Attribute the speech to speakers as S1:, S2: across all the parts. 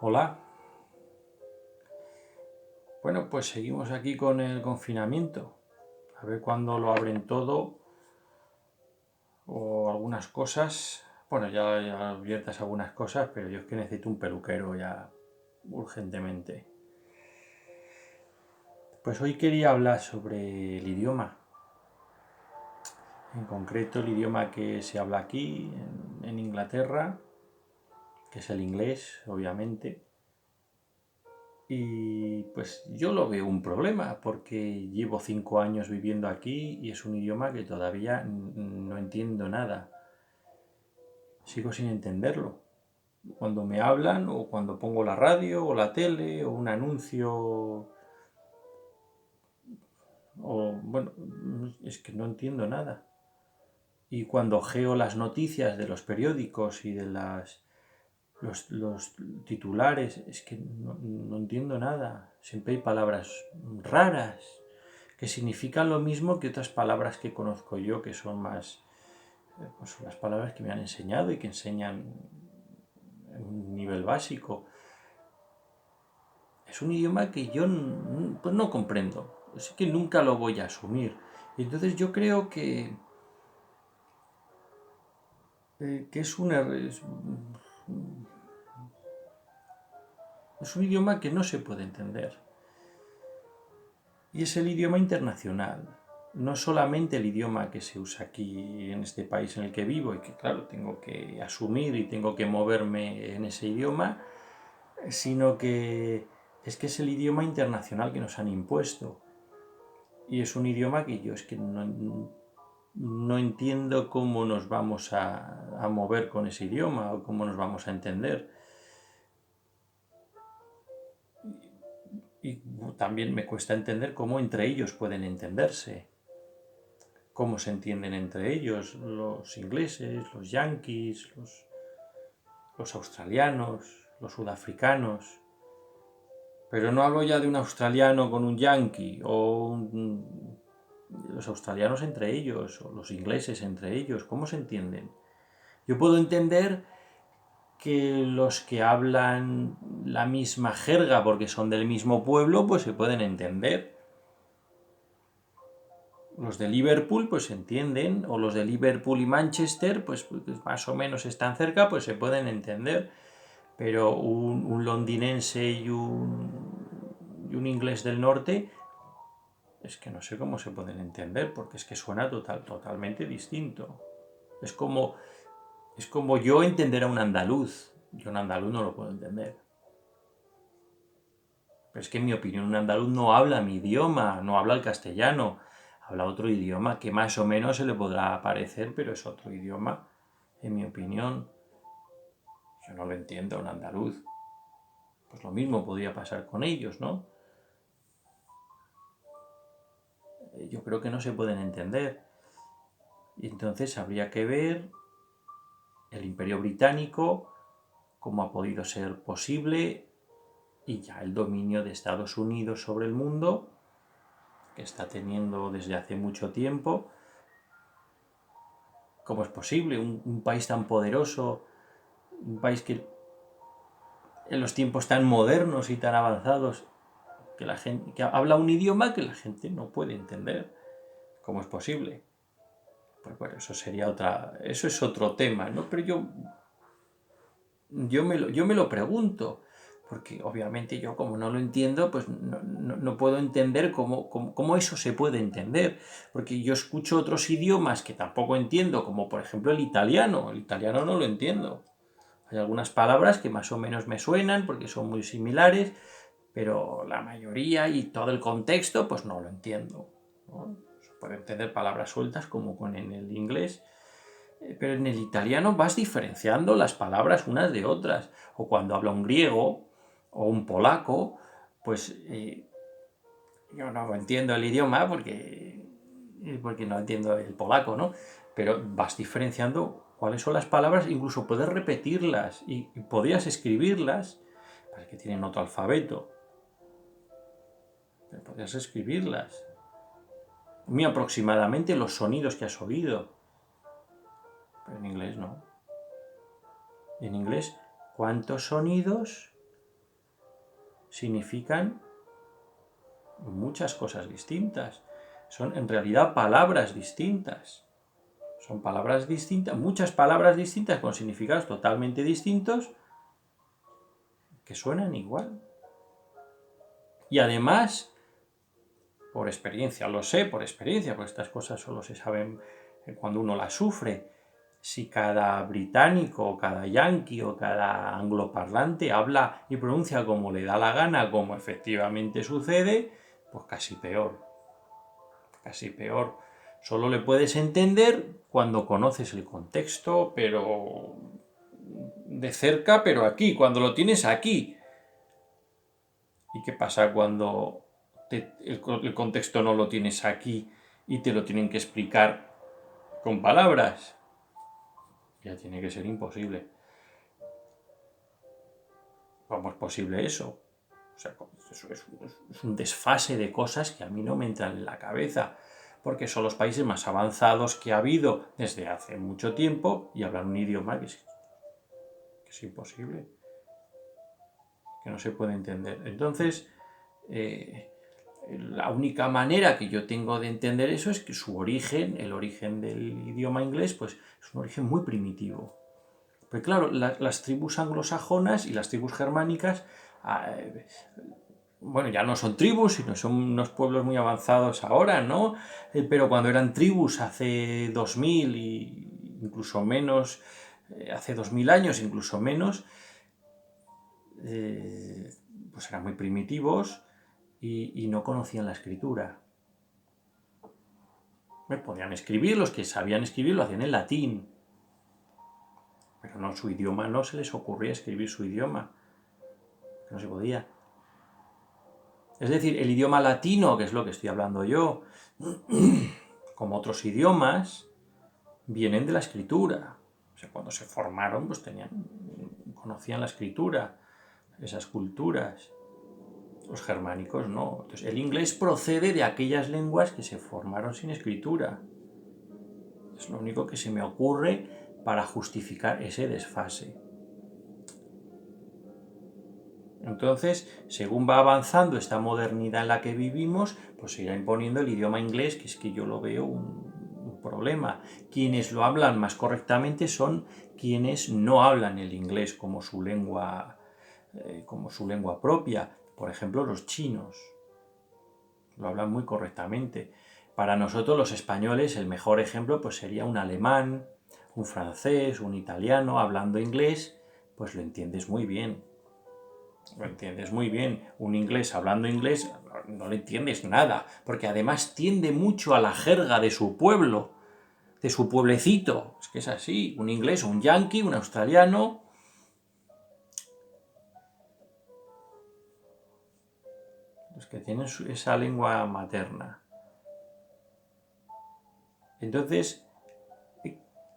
S1: Hola. Bueno, pues seguimos aquí con el confinamiento. A ver cuándo lo abren todo o algunas cosas. Bueno, ya abiertas algunas cosas, pero yo es que necesito un peluquero ya urgentemente. Pues hoy quería hablar sobre el idioma. En concreto, el idioma que se habla aquí en Inglaterra, que es el inglés, obviamente. Y pues yo lo veo un problema porque llevo 5 años viviendo aquí y es un idioma que todavía no entiendo nada. Sigo sin entenderlo. Cuando me hablan o cuando pongo la radio o la tele o un anuncio o bueno, es que no entiendo nada. Y cuando geo las noticias de los periódicos y de los titulares, es que no entiendo nada. Siempre hay palabras raras que significan lo mismo que otras palabras que conozco yo, que son más, pues son las palabras que me han enseñado y que enseñan en un nivel básico. Es un idioma que yo pues no comprendo, así que nunca lo voy a asumir. Y entonces yo creo que es un idioma que no se puede entender. Y es el idioma internacional, no solamente el idioma que se usa aquí en este país en el que vivo y que claro, tengo que asumir y tengo que moverme en ese idioma, sino que es el idioma internacional que nos han impuesto. Y es un idioma que yo es que no entiendo cómo nos vamos a mover con ese idioma o cómo nos vamos a entender. Y también me cuesta entender cómo entre ellos pueden entenderse. Cómo se entienden entre ellos los ingleses, los yanquis, los australianos, los sudafricanos. Pero no hablo ya de un australiano con un yanqui los australianos entre ellos o los ingleses entre ellos. ¿Cómo se entienden? Yo puedo entender que los que hablan la misma jerga porque son del mismo pueblo, pues se pueden entender. Los de Liverpool pues se entienden, o los de Liverpool y Manchester pues más o menos están cerca, pues se pueden entender, pero un londinense y un inglés del norte es que no sé cómo se pueden entender, porque es que suena totalmente distinto. Es como, es como yo entender a un andaluz. Yo un andaluz no lo puedo entender. Pero es que en mi opinión un andaluz no habla mi idioma, no habla el castellano, habla otro idioma que más o menos se le podrá parecer, pero es otro idioma, en mi opinión. Yo no lo entiendo a un andaluz. Pues lo mismo podría pasar con ellos, ¿no? Yo creo que no se pueden entender. Y entonces habría que ver el Imperio Británico, cómo ha podido ser posible, y ya el dominio de Estados Unidos sobre el mundo, que está teniendo desde hace mucho tiempo. ¿Cómo es posible? Un país tan poderoso, un país que en los tiempos tan modernos y tan avanzados, que la gente que habla un idioma que la gente no puede entender. ¿Cómo es posible? Pues bueno, eso es otro tema, ¿no? Pero yo me lo pregunto, porque obviamente yo como no lo entiendo, pues no puedo entender cómo eso se puede entender, porque yo escucho otros idiomas que tampoco entiendo, como por ejemplo el italiano no lo entiendo. Hay algunas palabras que más o menos me suenan porque son muy similares, pero la mayoría y todo el contexto pues no lo entiendo, ¿no? Se puede entender palabras sueltas como en el inglés, pero en el italiano vas diferenciando las palabras unas de otras. O cuando habla un griego o un polaco, pues yo no entiendo el idioma porque no entiendo el polaco, ¿no? Pero vas diferenciando cuáles son las palabras, incluso puedes repetirlas y podrías escribirlas, para que tienen otro alfabeto, pero podrías escribirlas. Muy aproximadamente los sonidos que has oído, pero en inglés no. Y en inglés, ¿cuántos sonidos significan muchas cosas distintas. Son en realidad palabras distintas. Son palabras distintas, muchas palabras distintas con significados totalmente distintos que suenan igual. Y además, por experiencia, lo sé por experiencia, porque estas cosas solo se saben cuando uno las sufre. Si cada británico, o cada yanqui, o cada angloparlante habla y pronuncia como le da la gana, como efectivamente sucede, pues casi peor. Casi peor. Solo le puedes entender cuando conoces el contexto, pero de cerca, pero aquí, cuando lo tienes aquí. ¿Y qué pasa cuando el contexto no lo tienes aquí y te lo tienen que explicar con palabras? Ya tiene que ser imposible. ¿Cómo es posible eso? O sea, eso es un desfase de cosas que a mí no me entran en la cabeza, porque son los países más avanzados que ha habido desde hace mucho tiempo y hablan un idioma que es imposible, que no se puede entender. Entonces, la única manera que yo tengo de entender eso es que su origen, el origen del idioma inglés, pues es un origen muy primitivo. Pero claro, las tribus anglosajonas y las tribus germánicas, bueno, ya no son tribus, sino son unos pueblos muy avanzados ahora, ¿no? Pero cuando eran tribus hace 2000 y incluso menos, hace 2000 años, incluso menos, pues eran muy primitivos y no conocían la escritura. Podían escribir, los que sabían escribir lo hacían en latín, pero no, su idioma no se les ocurría escribir su idioma, que no se podía. Es decir, el idioma latino, que es lo que estoy hablando yo, como otros idiomas, vienen de la escritura. O sea, cuando se formaron, pues conocían la escritura, esas culturas. Los germánicos no. Entonces, el inglés procede de aquellas lenguas que se formaron sin escritura. Es lo único que se me ocurre para justificar ese desfase. Entonces, según va avanzando esta modernidad en la que vivimos, pues se irá imponiendo el idioma inglés, que es que yo lo veo un problema. Quienes lo hablan más correctamente son quienes no hablan el inglés como su lengua propia. Por ejemplo, los chinos lo hablan muy correctamente. Para nosotros los españoles el mejor ejemplo pues sería un alemán, un francés, un italiano hablando inglés, pues lo entiendes muy bien. Lo entiendes muy bien. Un inglés hablando inglés no le entiendes nada, porque además tiende mucho a la jerga de su pueblo, de su pueblecito. Es que es así. Un inglés, un yanqui, un australiano. Los que tienen esa lengua materna. Entonces,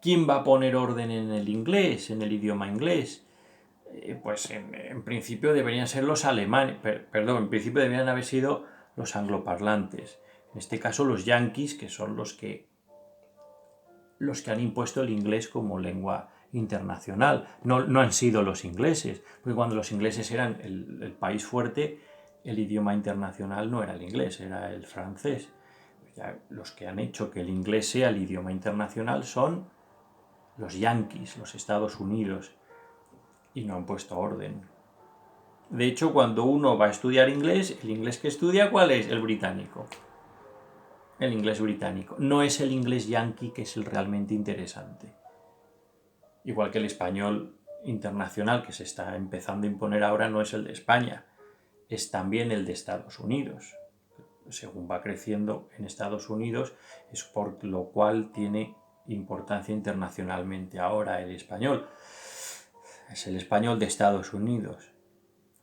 S1: ¿quién va a poner orden en el inglés, en el idioma inglés? Pues en principio deberían ser los alemanes, perdón, en principio deberían haber sido los angloparlantes. En este caso los yanquis, que son los que han impuesto el inglés como lengua internacional. No han sido los ingleses, porque cuando los ingleses eran el país fuerte, el idioma internacional no era el inglés, era el francés. Ya, los que han hecho que el inglés sea el idioma internacional son los yanquis, los Estados Unidos, y no han puesto orden. De hecho, cuando uno va a estudiar inglés, el inglés que estudia, ¿cuál es? El británico. El inglés británico. No es el inglés yanqui que es el realmente interesante. Igual que el español internacional que se está empezando a imponer ahora no es el de España, es también el de Estados Unidos. Según va creciendo en Estados Unidos, es por lo cual tiene importancia internacionalmente ahora el español. Es el español de Estados Unidos.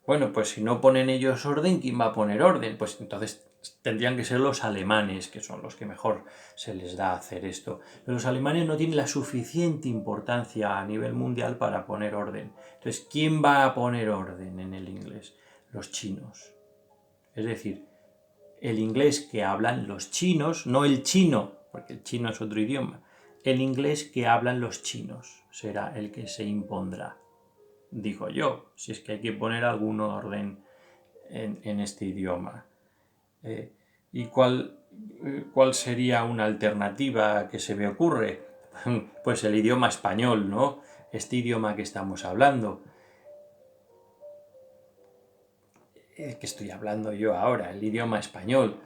S1: Bueno, pues si no ponen ellos orden, ¿quién va a poner orden? Pues entonces tendrían que ser los alemanes, que son los que mejor se les da hacer esto. Pero los alemanes no tienen la suficiente importancia a nivel mundial para poner orden. Entonces, ¿quién va a poner orden en el inglés? Los chinos. Es decir, el inglés que hablan los chinos, no el chino, porque el chino es otro idioma, el inglés que hablan los chinos será el que se impondrá. Digo yo, si es que hay que poner algún orden en este idioma. ¿Y cuál sería una alternativa que se me ocurre? Pues el idioma español, ¿no? Este idioma que estamos hablando. El que estoy hablando yo ahora, el idioma español.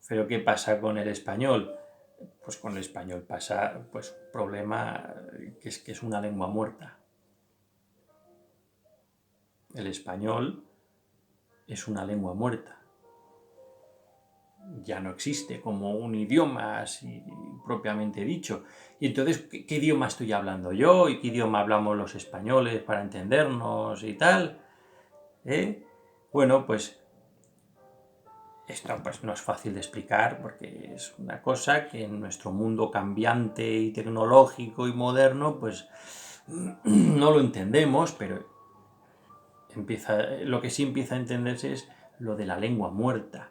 S1: ¿Pero qué pasa con el español? Pues con el español pasa pues un problema que es una lengua muerta. El español es una lengua muerta. Ya no existe como un idioma así propiamente dicho. Y entonces, ¿qué idioma estoy hablando yo? ¿Y qué idioma hablamos los españoles para entendernos y tal? Bueno, pues esto pues no es fácil de explicar porque es una cosa que en nuestro mundo cambiante y tecnológico y moderno pues no lo entendemos, pero lo que sí empieza a entenderse es lo de la lengua muerta.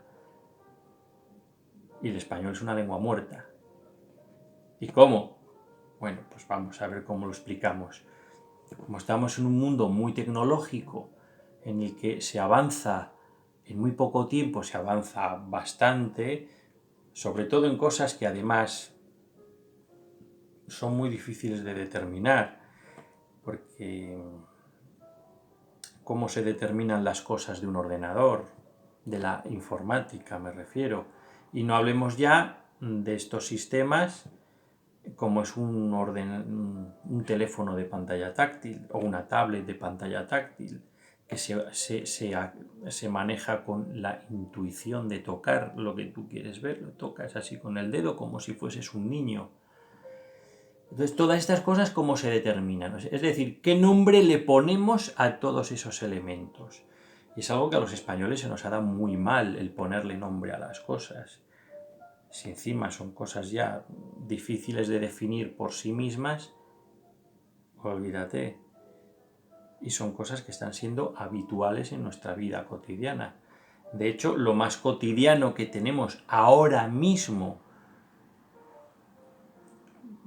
S1: Y el español es una lengua muerta. ¿Y cómo? Bueno, pues vamos a ver cómo lo explicamos. Como estamos en un mundo muy tecnológico, en el que se avanza, en muy poco tiempo se avanza bastante, sobre todo en cosas que además son muy difíciles de determinar, porque cómo se determinan las cosas de un ordenador, de la informática me refiero, y no hablemos ya de estos sistemas como es un teléfono de pantalla táctil o una tablet de pantalla táctil que se maneja con la intuición de tocar lo que tú quieres ver, lo tocas así con el dedo como si fueses un niño. Entonces, todas estas cosas, ¿cómo se determinan? Es decir, ¿qué nombre le ponemos a todos esos elementos? Y es algo que a los españoles se nos ha dado muy mal el ponerle nombre a las cosas. Si encima son cosas ya difíciles de definir por sí mismas, olvídate. Y son cosas que están siendo habituales en nuestra vida cotidiana. De hecho, lo más cotidiano que tenemos ahora mismo,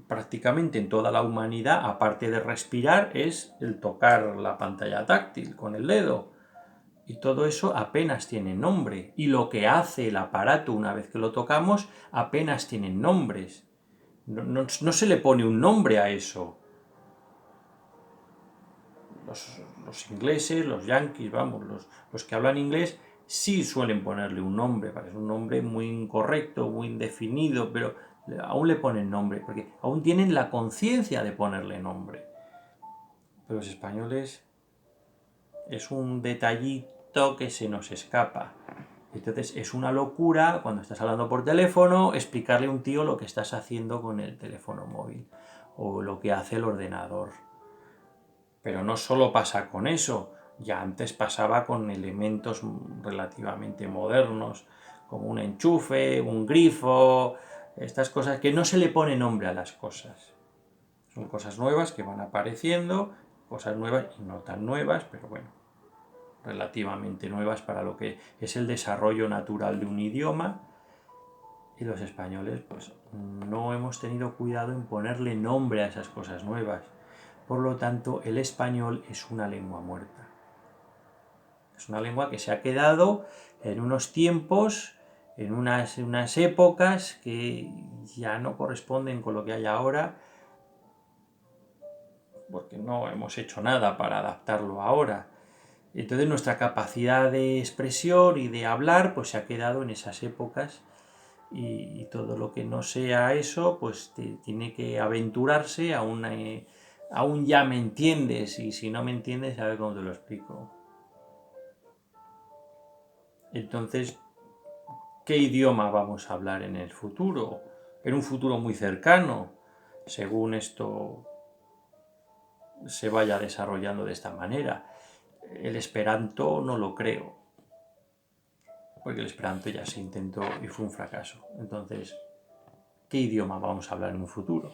S1: prácticamente en toda la humanidad, aparte de respirar, es el tocar la pantalla táctil con el dedo. Y todo eso apenas tiene nombre. Y lo que hace el aparato una vez que lo tocamos apenas tiene nombres. No se le pone un nombre a eso. Los ingleses, los yanquis, vamos, los que hablan inglés, sí suelen ponerle un nombre, parece un nombre muy incorrecto, muy indefinido, pero aún le ponen nombre, porque aún tienen la conciencia de ponerle nombre. Pero los españoles es un detallito que se nos escapa. Entonces es una locura cuando estás hablando por teléfono explicarle a un tío lo que estás haciendo con el teléfono móvil o lo que hace el ordenador. Pero no solo pasa con eso, ya antes pasaba con elementos relativamente modernos, como un enchufe, un grifo, estas cosas que no se le pone nombre a las cosas. Son cosas nuevas que van apareciendo, cosas nuevas y no tan nuevas, pero bueno, relativamente nuevas para lo que es el desarrollo natural de un idioma. Y los españoles pues no hemos tenido cuidado en ponerle nombre a esas cosas nuevas. Por lo tanto, el español es una lengua muerta. Es una lengua que se ha quedado en unos tiempos, en unas épocas que ya no corresponden con lo que hay ahora, porque no hemos hecho nada para adaptarlo ahora. Entonces nuestra capacidad de expresión y de hablar pues se ha quedado en esas épocas y todo lo que no sea eso pues tiene que aventurarse a un ya me entiendes, y si no me entiendes a ver cómo te lo explico. Entonces, ¿qué idioma vamos a hablar en el futuro? En un futuro muy cercano, según esto se vaya desarrollando de esta manera. El esperanto no lo creo, porque el esperanto ya se intentó y fue un fracaso. Entonces, ¿qué idioma vamos a hablar en un futuro?